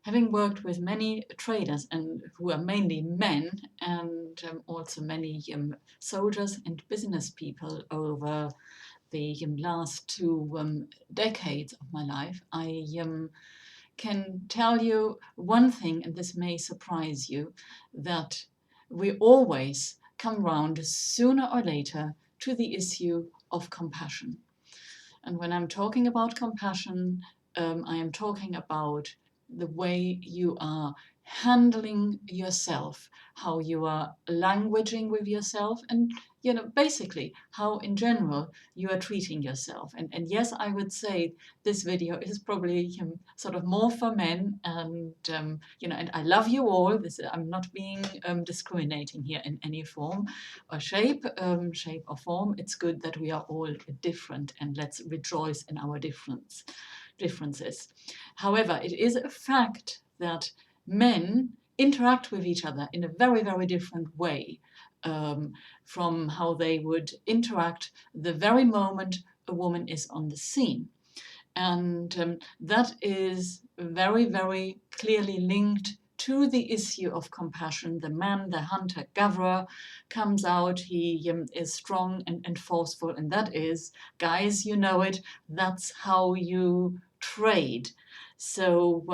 Having worked with many traders and who are mainly men, and also many soldiers and business people over the last two decades of my life, I can tell you one thing, and this may surprise you, that we always come round sooner or later to the issue of compassion. And when I'm talking about compassion, I am talking about the way you are handling yourself, how you are languaging with yourself, and basically how in general you are treating yourself. And yes, I would say this video is probably sort of more for men, and and I love you all. I'm not being discriminating here in any form or shape or form. It's good that we are all different, and let's rejoice in our differences. However, it is a fact that men interact with each other in a very, very different way from how they would interact the very moment a woman is on the scene. And that is very, very clearly linked to the issue of compassion. The man, the hunter-gatherer, comes out, he is strong and forceful, and that is, guys, you know it, that's how you trade. So,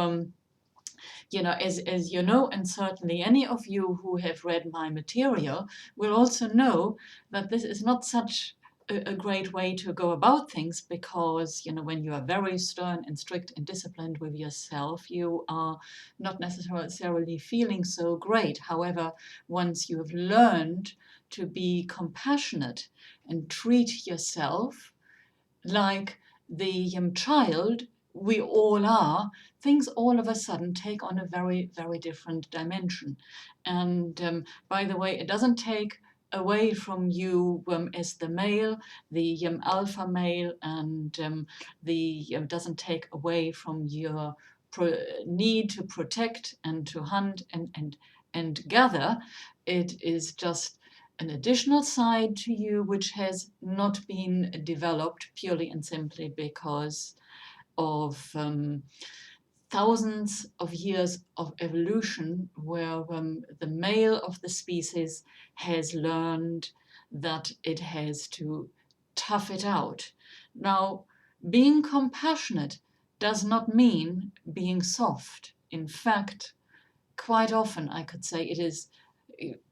as you know, and certainly any of you who have read my material will also know that this is not such a great way to go about things, because when you are very stern and strict and disciplined with yourself, you are not necessarily feeling so great. However, once you have learned to be compassionate and treat yourself like the child we all are, things all of a sudden take on a very, very different dimension. And by the way, it doesn't take away from you as the male, the alpha male, and the doesn't take away from your need to protect and to hunt and gather. It is just an additional side to you which has not been developed purely and simply because of thousands of years of evolution, where the male of the species has learned that it has to tough it out. Now, being compassionate does not mean being soft. In fact, quite often I could say it is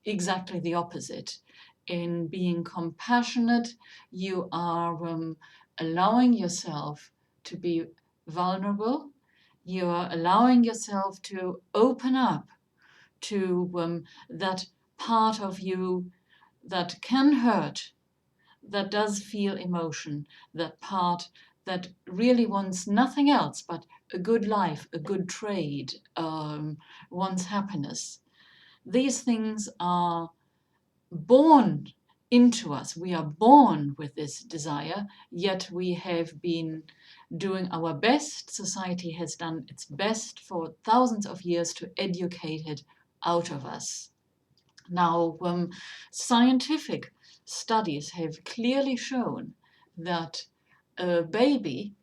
exactly the opposite. In being compassionate, you are allowing yourself to be vulnerable. You are allowing yourself to open up to that part of you that can hurt, that does feel emotion, that part that really wants nothing else but a good life, a good trade, wants happiness. These things are born into us. We are born with this desire, yet we have been doing our best. Society has done its best for thousands of years to educate it out of us. Now, scientific studies have clearly shown that a baby,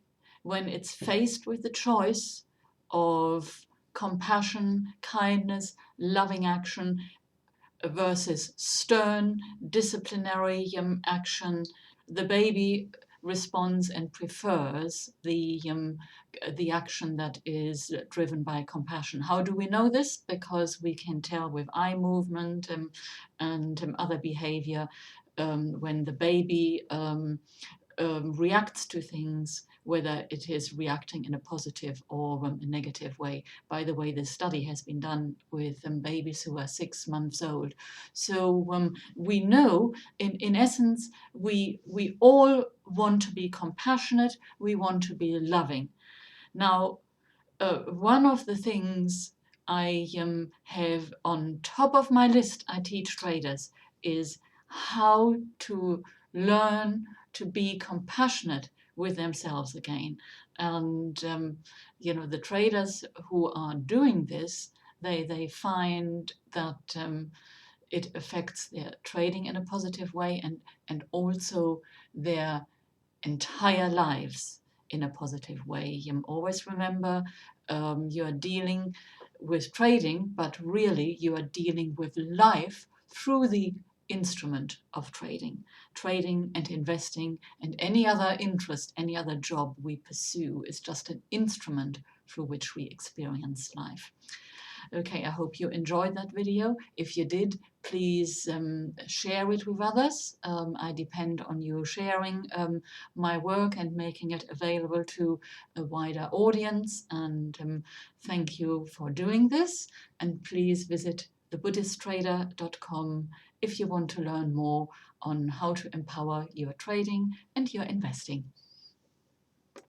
when it's faced with the choice of compassion, kindness, loving action versus stern disciplinary action, the baby responds and prefers the action that is driven by compassion. How do we know this? Because we can tell with eye movement and other behavior when the baby reacts to things, whether it is reacting in a positive or a negative way. By the way, this study has been done with babies who are 6 months old. So we know, in essence, we all want to be compassionate, we want to be loving. Now, one of the things I have on top of my list I teach traders is how to learn to be compassionate with themselves again. And the traders who are doing this, they find that it affects their trading in a positive way, and also their entire lives in a positive way. Always remember, you are dealing with trading, but really you are dealing with life through the instrument of trading. Trading and investing and any other interest, any other job we pursue is just an instrument through which we experience life. Okay, I hope you enjoyed that video. If you did, please share it with others. I depend on you sharing my work and making it available to a wider audience. And thank you for doing this. And please visit thebuddhisttrader.com if you want to learn more on how to empower your trading and your investing.